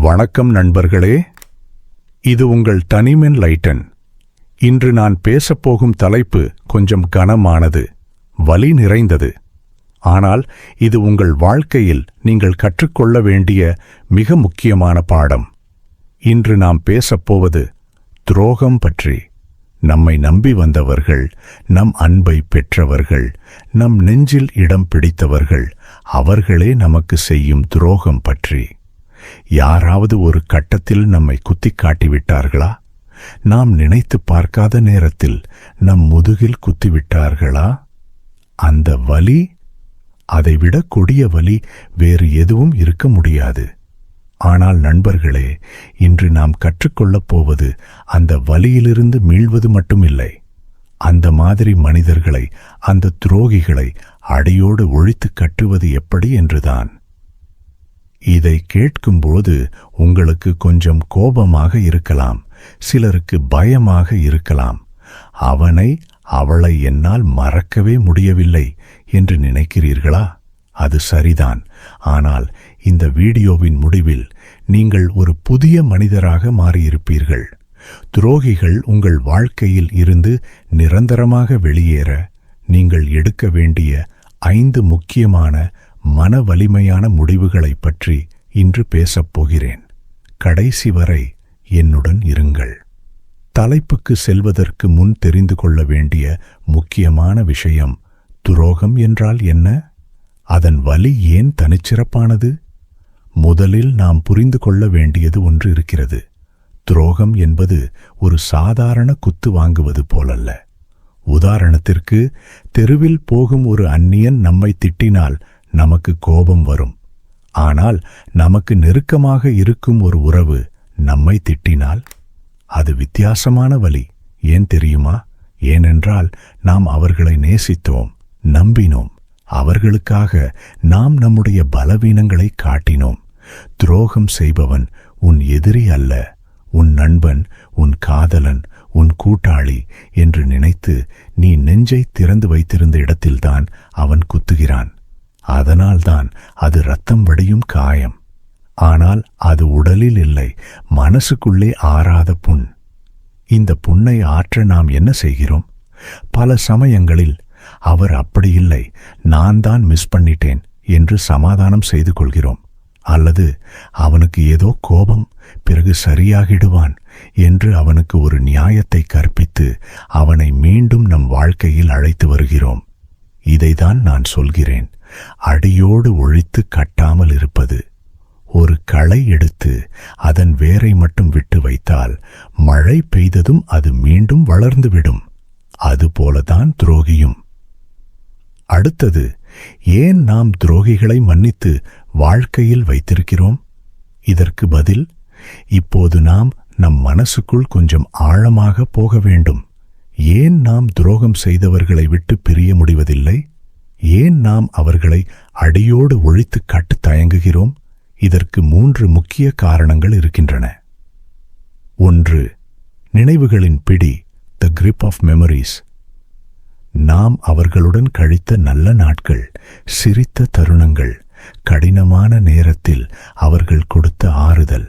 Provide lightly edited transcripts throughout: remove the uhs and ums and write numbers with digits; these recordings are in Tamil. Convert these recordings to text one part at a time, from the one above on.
வணக்கம் நண்பர்களே, இது உங்கள் தனிமென் லைட்டன். இன்று நான் பேசப்போகும் தலைப்பு கொஞ்சம் கனமானது, வலி நிறைந்தது. ஆனால் இது உங்கள் வாழ்க்கையில் நீங்கள் கற்றுக்கொள்ள வேண்டிய மிக முக்கியமான பாடம். இன்று நாம் பேசப்போவது துரோகம் பற்றி. நம்மை நம்பி வந்தவர்கள், நம் அன்பை பெற்றவர்கள், நம் நெஞ்சில் இடம் பிடித்தவர்கள், அவர்களே நமக்கு செய்யும் துரோகம் பற்றி. யாராவது ஒரு கட்டத்தில் நம்மை குத்திக் காட்டிவிட்டார்களா? நாம் நினைத்து பார்க்காத நேரத்தில் நம் முதுகில் குத்திவிட்டார்களா? அந்த வலி, அதைவிட கொடிய வலி வேறு எதுவும் இருக்க முடியாது. ஆனால் நண்பர்களே, இன்று நாம் கற்றுக்கொள்ளப் போவது அந்த வலியிலிருந்து மீள்வது மட்டுமில்லை, அந்த மாதிரி மனிதர்களை, அந்த துரோகிகளை அடியோடு ஒழித்து கட்டுவது எப்படி என்றுதான். இதை கேட்கும்போது உங்களுக்கு கொஞ்சம் கோபமாக இருக்கலாம், சிலருக்கு பயமாக இருக்கலாம். அவனை அவளை என்னால் மறக்கவே முடியவில்லை என்று நினைக்கிறீர்களா? அது சரிதான். ஆனால் இந்த வீடியோவின் முடிவில் நீங்கள் ஒரு புதிய மனிதராக மாறியிருப்பீர்கள். துரோகிகள் உங்கள் வாழ்க்கையில் இருந்து நிரந்தரமாக வெளியேற நீங்கள் எடுக்க வேண்டிய 5 முக்கியமான மன வலிமையான முடிவுகளைப் பற்றி இன்று பேசப்போகிறேன். கடைசி வரை என்னுடன் இருங்கள். தலைப்புக்கு செல்வதற்கு முன் தெரிந்து கொள்ள வேண்டிய முக்கியமான விஷயம், துரோகம் என்றால் என்ன? அதன் வலி ஏன் தனிச்சிறப்பானது? முதலில் நாம் புரிந்து கொள்ள வேண்டியது ஒன்று இருக்கிறது. துரோகம் என்பது ஒரு சாதாரண குத்து வாங்குவது போலல்ல. உதாரணத்திற்கு, தெருவில் போகும் ஒரு அந்நியன் நம்மை திட்டினால் நமக்கு கோபம் வரும். ஆனால் நமக்கு நெருக்கமாக இருக்கும் ஒரு உறவு நம்மை திட்டினால் அது வித்தியாசமான வலி. ஏன் தெரியுமா? ஏனென்றால் நாம் அவர்களை நேசித்தோம், நம்பினோம். அவர்களுக்காக நாம் நம்முடைய பலவீனங்களை காட்டினோம். துரோகம் செய்பவன் உன் எதிரி அல்ல, உன் நண்பன், உன் காதலன், உன் கூட்டாளி என்று நினைத்து நீ நெஞ்சை திறந்து வைத்திருந்த இடத்தில்தான் அவன் குத்துகிறான். அதனால்தான் அது இரத்தம் வடியும் காயம். ஆனால் அது உடலில் இல்லை, மனசுக்குள்ளே ஆறாத புண். இந்த புண்ணை ஆற்ற நாம் என்ன செய்கிறோம்? பல சமயங்களில் அவர் அப்படி இல்லை, நான் தான் மிஸ் பண்ணிட்டேன் என்று சமாதானம் செய்து கொள்கிறோம். அல்லது அவனுக்கு ஏதோ கோபம், பிறகு சரியாகிடுவான் என்று அவனுக்கு ஒரு நியாயத்தை கற்பித்து அவனை மீண்டும் நம் வாழ்க்கையில் அழைத்து வருகிறோம். இதைதான் நான் சொல்கிறேன், அடியோடு ஒழித்து கட்டாமல் இருப்பது. ஒரு களை எடுத்து அதன் வேரை மட்டும் விட்டு வைத்தால் மழை பெய்ததும் அது மீண்டும் வளர்ந்துவிடும். அதுபோலதான் துரோகியும். அடுத்தது, ஏன் நாம் துரோகிகளை மன்னித்து வாழ்க்கையில் வைத்திருக்கிறோம்? இதற்கு பதில், இப்போது நாம் நம் மனசுக்குள் கொஞ்சம் ஆழமாக போக வேண்டும். ஏன் நாம் துரோகம் செய்தவர்களை விட்டு பிரிய முடிவதில்லை? ஏன் நாம் அவர்களை அடியோடு ஒழித்து காட்ட தயங்குகிறோம்? இதற்கு 3 முக்கிய காரணங்கள் இருக்கின்றன. 1. நினைவுகளின் பிடி, த கிரிப் ஆஃப் மெமரிஸ். நாம் அவர்களுடன் கழித்த நல்ல நாட்கள், சிரித்த தருணங்கள், கடினமான நேரத்தில் அவர்கள் கொடுத்த ஆறுதல்,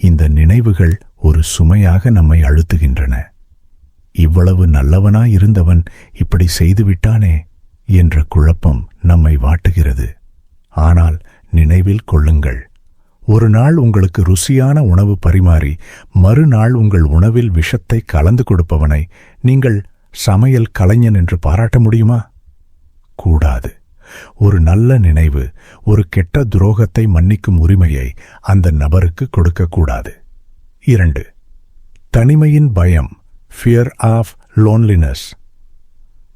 இந்த நினைவுகள் ஒரு சுமையாக நம்மை அழுத்துகின்றன. இவ்வளவு நல்லவனாயிருந்தவன் இப்படி செய்துவிட்டானே என்ற குழப்பம் நம்மை வாட்டுகிறது. ஆனால் நினைவில் கொள்ளுங்கள், ஒரு நாள் உங்களுக்கு ருசியான உணவு பரிமாறி மறுநாள் உங்கள் உணவில் விஷத்தை கலந்து கொடுப்பவனை நீங்கள் சமையல் கலைஞன் என்று பாராட்ட முடியுமா? கூடாது. ஒரு நல்ல நினைவு, ஒரு கெட்ட துரோகத்தை மன்னிக்கும் உரிமையை அந்த நபருக்கு கொடுக்கக்கூடாது. 2. தனிமையின் பயம், ஃபியர் ஆஃப் லோன்லினஸ்.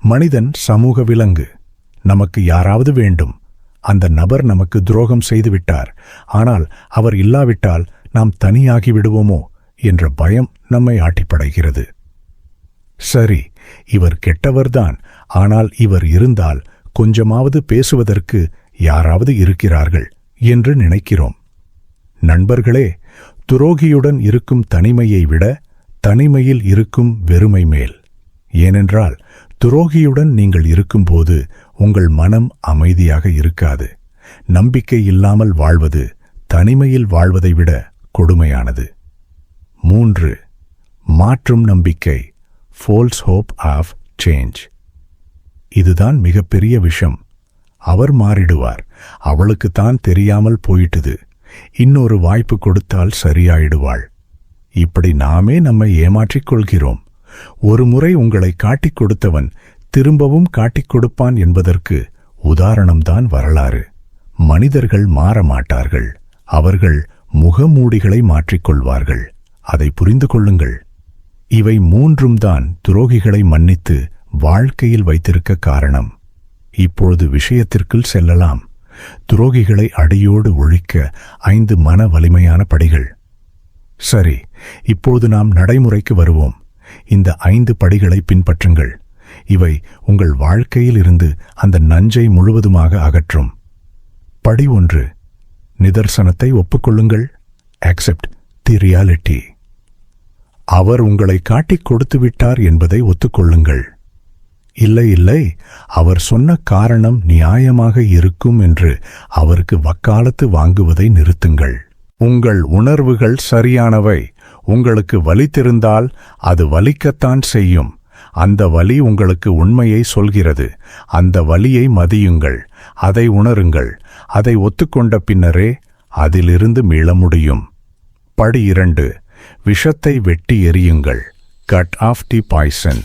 மனிதன் சமூக விலங்கு. நமக்கு யாராவது வேண்டும். அந்த நபர் நமக்கு துரோகம் செய்துவிட்டார், ஆனால் அவர் இல்லாவிட்டால் நாம் தனியாகி விடுவோமோ என்ற பயம் நம்மை ஆட்டிப்படைகிறது. சரி, இவர் கெட்டவர்தான், ஆனால் இவர் இருந்தால் கொஞ்சமாவது பேசுவதற்கு யாராவது இருக்கிறார்கள் என்று நினைக்கிறோம். நண்பர்களே, துரோகியுடன் இருக்கும் தனிமையை விட தனிமையில் இருக்கும் வெறுமை மேல். ஏனென்றால் துரோகியுடன் நீங்கள் இருக்கும்போது உங்கள் மனம் அமைதியாக இருக்காது. நம்பிக்கை இல்லாமல் வாழ்வது தனிமையில் வாழ்வதை விட கொடுமையானது. 3. மாற்றும் நம்பிக்கை, false hope of change. இதுதான் மிகப்பெரிய விஷம். அவர் மாறிடுவார், அவளுக்குத்தான் தெரியாமல் போயிட்டுது, இன்னொரு வாய்ப்பு கொடுத்தால் சரியாயிடுவாள். இப்படி நாமே நம்மை ஏமாற்றிக் கொள்கிறோம். ஒரு முறை உங்களை காட்டிக் கொடுத்தவன் திரும்பவும் காட்டிக் கொடுப்பான் என்பதற்கு உதாரணம்தான் வரலாறு. மனிதர்கள் மாற மாட்டார்கள், அவர்கள் முகமூடிகளை மாற்றிக்கொள்வார்கள். அதை புரிந்து கொள்ளுங்கள். இவை 3ம் தான் துரோகிகளை மன்னித்து வாழ்க்கையில் வைத்திருக்க காரணம். இப்பொழுது விஷயத்திற்குள் செல்லலாம். துரோகிகளை அடியோடு ஒழிக்க 5 மன வலிமையான படிகள். சரி, இப்போது நாம் நடைமுறைக்கு வருவோம். இந்த 5 படிகளை பின்பற்றுங்கள். இவை உங்கள் வாழ்க்கையில் இருந்து அந்த நஞ்சை முழுவதுமாக அகற்றும். படி 1. நிதர்சனத்தை ஒப்புக்கொள்ளுங்கள். Accept the reality. அவர் உங்களை காட்டிக் கொடுத்து விட்டார் என்பதை ஒத்துக்கொள்ளுங்கள். இல்லை இல்லை, அவர் சொன்ன காரணம் நியாயமாக இருக்கும் என்று அவருக்கு வக்காலத்து வாங்குவதை நிறுத்துங்கள். உங்கள் உணர்வுகள் சரியானவை. உங்களுக்கு வலித்திருந்தால் அது வலிக்கத்தான் செய்யும். அந்த வலி உங்களுக்கு உண்மையை சொல்கிறது. அந்த வலியை மதியுங்கள், அதை உணருங்கள். அதை ஒத்துக்கொண்ட பின்னரே அதிலிருந்து மீள முடியும். படி 2. விஷத்தை வெட்டி எறியுங்கள். Cut off the poison.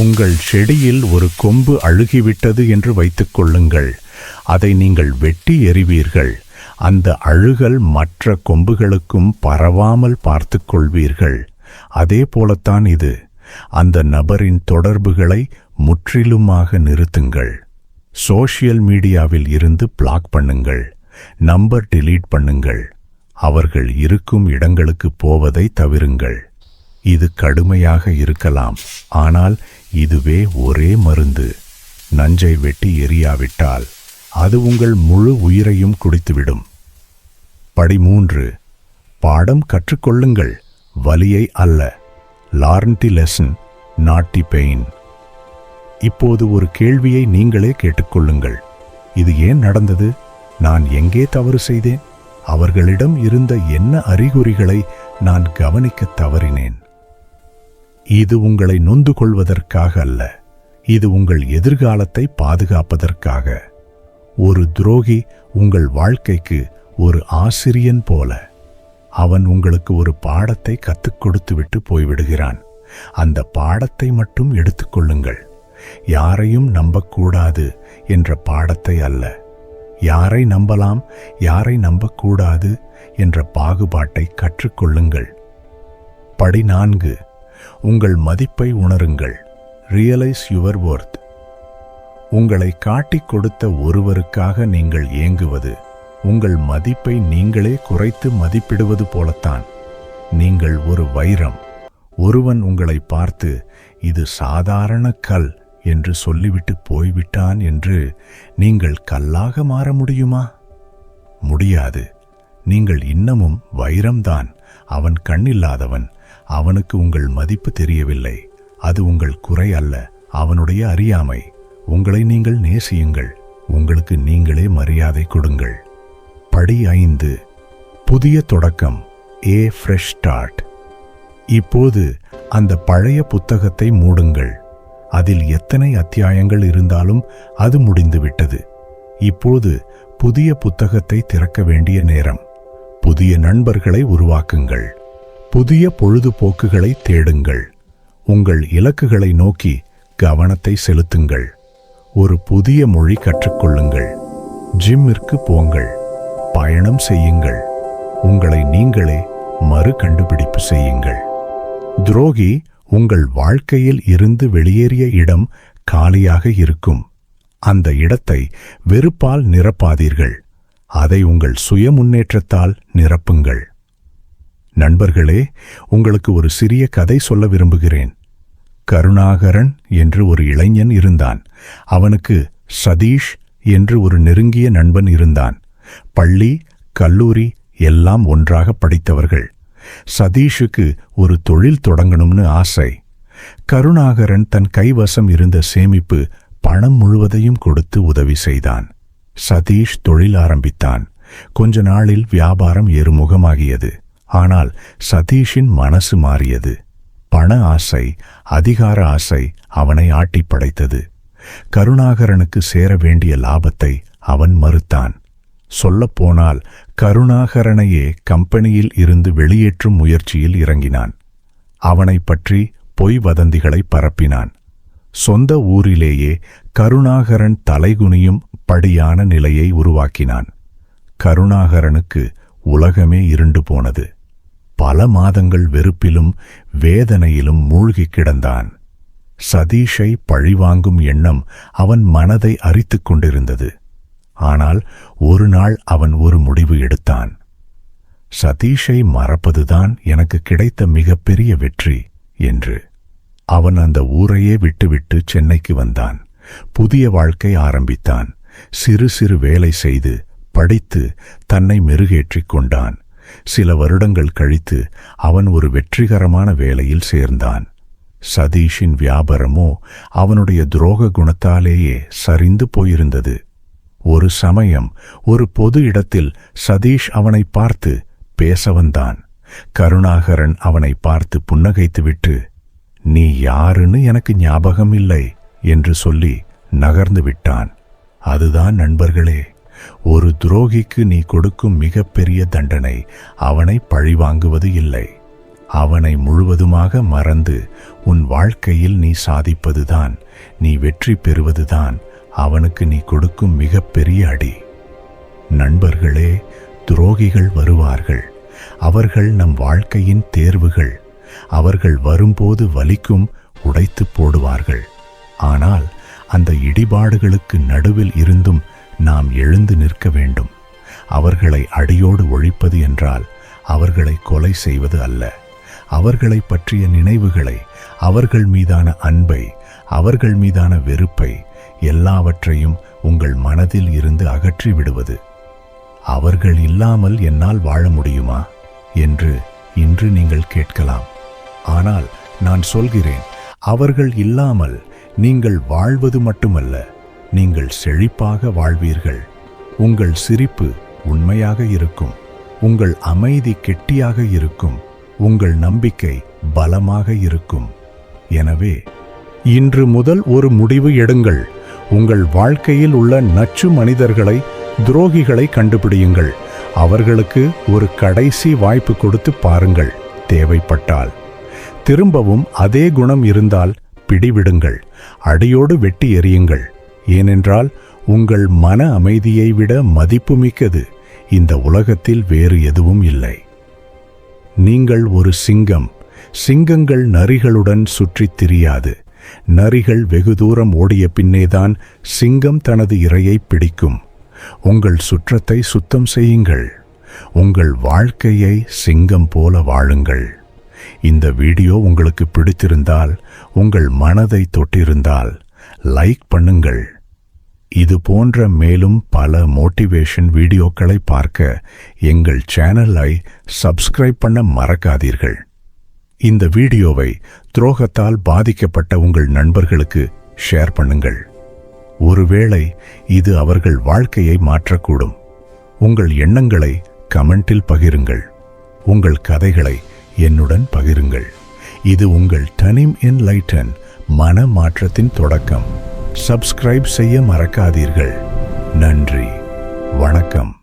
உங்கள் செடியில் ஒரு கொம்பு அழுகிவிட்டது என்று வைத்துக் கொள்ளுங்கள். அதை நீங்கள் வெட்டி எறிவீர்கள். அந்த அழுகல் மற்ற கொம்புகளுக்கும் பரவாமல் பார்த்துக் கொள்வீர்கள். அதே போலத்தான் இது. அந்த நபரின் தொடர்புகளை முற்றிலுமாக நிறுத்துங்கள். சோஷியல் மீடியாவில் இருந்து பிளாக் பண்ணுங்கள். நம்பர் டிலீட் பண்ணுங்கள். அவர்கள் இருக்கும் இடங்களுக்கு போவதை தவிருங்கள். இது கடுமையாக இருக்கலாம், ஆனால் இதுவே ஒரே மருந்து. நஞ்சை வெட்டி எறியாவிட்டால் அது உங்கள் முழு உயிரையும் குடித்துவிடும். படி 3. பாடம் கற்றுக்கொள்ளுங்கள், வலியை அல்ல. Learn the lesson, not the pain. இப்போது ஒரு கேள்வியை நீங்களே கேட்டுக்கொள்ளுங்கள். இது ஏன் நடந்தது? நான் எங்கே தவறு செய்தேன்? அவர்களிடம் இருந்த என்ன அறிகுறிகளை நான் கவனிக்க தவறினேன்? இது உங்களை நொந்து கொள்வதற்காக அல்ல, இது உங்கள் எதிர்காலத்தை பாதுகாப்பதற்காக. ஒரு துரோகி உங்கள் வாழ்க்கைக்கு ஒரு ஆசிரியன் போல. அவன் உங்களுக்கு ஒரு பாடத்தை கற்றுக் கொடுத்துவிட்டு போய்விடுகிறான். அந்த பாடத்தை மட்டும் எடுத்துக்கொள்ளுங்கள். யாரையும் நம்பக்கூடாது என்ற பாடத்தை அல்ல. யாரை நம்பலாம், யாரை நம்பக்கூடாது என்ற பாகுபாட்டை கற்றுக்கொள்ளுங்கள். படி 4. உங்கள் மதிப்பை உணருங்கள். Realise your Worth. உங்களை காட்டிக் கொடுத்த ஒருவருக்காக நீங்கள் ஏங்குவது உங்கள் மதிப்பை நீங்களே குறைத்து மதிப்பிடுவது போலத்தான். நீங்கள் ஒரு வைரம். ஒருவன் உங்களை பார்த்து இது சாதாரண கல் என்று சொல்லிவிட்டு போய்விட்டான் என்று நீங்கள் கல்லாக மாற முடியுமா? முடியாது. நீங்கள் இன்னமும் வைரம்தான். அவன் கண்ணில்லாதவன். அவனுக்கு உங்கள் மதிப்பு தெரியவில்லை. அது உங்கள் குறை அல்ல, அவனுடைய அறியாமை. உங்களை நீங்கள் நேசியுங்கள். உங்களுக்கு நீங்களே மரியாதை கொடுங்கள். படி 5. புதிய தொடக்கம். A fresh start. இப்போது அந்த பழைய புத்தகத்தை மூடுங்கள். அதில் எத்தனை அத்தியாயங்கள் இருந்தாலும் அது முடிந்துவிட்டது. இப்போது புதிய புத்தகத்தை திறக்க வேண்டிய நேரம். புதிய நண்பர்களை உருவாக்குங்கள். புதிய பொழுதுபோக்குகளை தேடுங்கள். உங்கள் இலக்குகளை நோக்கி கவனத்தை செலுத்துங்கள். ஒரு புதிய மொழி கற்றுக்கொள்ளுங்கள். ஜிம்மிற்கு போங்கள். பயணம் செய்யுங்கள். உங்களை நீங்களே மறு கண்டுபிடிப்பு செய்யுங்கள். துரோகி உங்கள் வாழ்க்கையில் இருந்து வெளியேறிய இடம் காலியாக இருக்கும். அந்த இடத்தை வெறுப்பால் நிரப்பாதீர்கள். அதை உங்கள் சுய முன்னேற்றத்தால் நிரப்புங்கள். நண்பர்களே, உங்களுக்கு ஒரு சிறிய கதை சொல்ல விரும்புகிறேன். கருணாகரன் என்று ஒரு இளைஞன் இருந்தான். அவனுக்கு சதீஷ் என்று ஒரு நெருங்கிய நண்பன் இருந்தான். பள்ளி, கல்லூரி எல்லாம் ஒன்றாக படித்தவர்கள். சதீஷுக்கு ஒரு தொழில் தொடங்கணும்னு ஆசை. கருணாகரன் தன் கைவசம் இருந்த சேமிப்பு பணம் முழுவதையும் கொடுத்து உதவி செய்தான். சதீஷ் தொழில் ஆரம்பித்தான். கொஞ்ச நாளில் வியாபாரம் ஏறுமுகமாகியது. ஆனால் சதீஷின் மனசு மாறியது. பண ஆசை, அதிகார ஆசை அவனை ஆட்டிப் படைத்தது. கருணாகரனுக்கு சேர வேண்டிய லாபத்தை அவன் மறுத்தான். சொல்லப்போனால் கருணாகரனையே கம்பெனியில் இருந்து வெளியேற்றும் முயற்சியில் இறங்கினான். அவனைப் பற்றி பொய் வதந்திகளை பரப்பினான். சொந்த ஊரிலேயே கருணாகரன் தலைகுனியும் படியான நிலையை உருவாக்கினான். கருணாகரனுக்கு உலகமே இருண்டு போனது. பல மாதங்கள் வெறுப்பிலும் வேதனையிலும் மூழ்கிக் கிடந்தான். சதீஷை பழிவாங்கும் எண்ணம் அவன் மனதை அரித்துக் கொண்டிருந்தது. ஆனால் ஒரு நாள் அவன் ஒரு முடிவு எடுத்தான். சதீஷை மறப்பதுதான் எனக்கு கிடைத்த மிகப்பெரிய வெற்றி என்று. அவன் அந்த ஊரையே விட்டுவிட்டு சென்னைக்கு வந்தான். புதிய வாழ்க்கை ஆரம்பித்தான். சிறு சிறு வேலை செய்து படித்து தன்னை மெருகேற்றிக் கொண்டான். சில வருடங்கள் கழித்து அவன் ஒரு வெற்றிகரமான வேலையில் சேர்ந்தான். சதீஷின் வியாபாரமோ அவனுடைய துரோக குணத்தாலேயே சரிந்து போயிருந்தது. ஒரு சமயம் ஒரு பொது இடத்தில் சதீஷ் அவனை பார்த்து பேச வந்தான். கருணாகரன் அவனை பார்த்து புன்னகைத்துவிட்டு, "நீ யாருன்னு எனக்கு ஞாபகம் இல்லை" என்று சொல்லி நகர்ந்து விட்டான். அதுதான் நண்பர்களே, ஒரு துரோகிக்கு நீ கொடுக்கும் மிகப்பெரிய தண்டனை அவனை பழிவாங்குவது இல்லை. அவனை முழுவதுமாக மறந்து உன் வாழ்க்கையில் நீ சாதிப்பதுதான், நீ வெற்றி பெறுவதுதான் அவனுக்கு நீ கொடுக்கும் மிகப்பெரிய அடி. நண்பர்களே, துரோகிகள் வருவார்கள். அவர்கள் நம் வாழ்க்கையின் தேர்வுகள். அவர்கள் வரும்போது வலிக்கும், உடைத்து போடுவார்கள். ஆனால் அந்த இடிபாடுகளுக்கு நடுவில் இருந்தும் நாம் எழுந்து நிற்க வேண்டும். அவர்களை அடியோடு ஒழிப்பது என்றால் அவர்களை கொலை செய்வது அல்ல. அவர்களை பற்றிய நினைவுகளை, அவர்கள் மீதான அன்பை, அவர்கள் மீதான வெறுப்பை எல்லாவற்றையும் உங்கள் மனதில் இருந்து அகற்றி விடுவது. அவர்கள் இல்லாமல் என்னால் வாழ முடியுமா என்று இன்று நீங்கள் கேட்கலாம். ஆனால் நான் சொல்கிறேன், அவர்கள் இல்லாமல் நீங்கள் வாழ்வது மட்டுமல்ல, நீங்கள் செழிப்பாக வாழ்வீர்கள். உங்கள் சிரிப்பு உண்மையாக இருக்கும். உங்கள் அமைதி கெட்டியாக இருக்கும். உங்கள் நம்பிக்கை பலமாக இருக்கும். எனவே இன்று முதல் ஒரு முடிவு எடுங்கள். உங்கள் வாழ்க்கையில் உள்ள நச்சு மனிதர்களை, துரோகிகளை கண்டுபிடியுங்கள். அவர்களுக்கு ஒரு கடைசி வாய்ப்பு கொடுத்து பாருங்கள். தேவைப்பட்டால் திரும்பவும் அதே குணம் இருந்தால் பிடிவிடுங்கள். அடியோடு வெட்டி எறியுங்கள். ஏனென்றால் உங்கள் மன அமைதியை விட மதிப்புமிக்கது இந்த உலகத்தில் வேறு எதுவும் இல்லை. நீங்கள் ஒரு சிங்கம். சிங்கங்கள் நரிகளுடன் சுற்றித் திரியாது. நரிகள் வெகு தூரம் ஓடிய பின்னேதான் சிங்கம் தனது இரையை பிடிக்கும். உங்கள் சுற்றத்தை சுத்தம் செய்யுங்கள். உங்கள் வாழ்க்கையை சிங்கம் போல வாழுங்கள். இந்த வீடியோ உங்களுக்கு பிடித்திருந்தால், உங்கள் மனதை தொட்டிருந்தால் லைக் பண்ணுங்கள். இது போன்ற மேலும் பல மோட்டிவேஷன் வீடியோக்களை பார்க்க எங்கள் சேனலை சப்ஸ்கிரைப் பண்ண மறக்காதீர்கள். இந்த வீடியோவை துரோகத்தால் பாதிக்கப்பட்ட உங்கள் நண்பர்களுக்கு ஷேர் பண்ணுங்கள். ஒருவேளை இது அவர்கள் வாழ்க்கையை மாற்றக்கூடும். உங்கள் எண்ணங்களை கமெண்டில் பகிருங்கள். உங்கள் கதைகளை என்னுடன் பகிருங்கள். இது உங்கள் டனிம் என்லைட்டன் மன மாற்றத்தின் தொடக்கம். சப்ஸ்கிரைப் செய்ய மறக்காதீர்கள். நன்றி. வணக்கம்.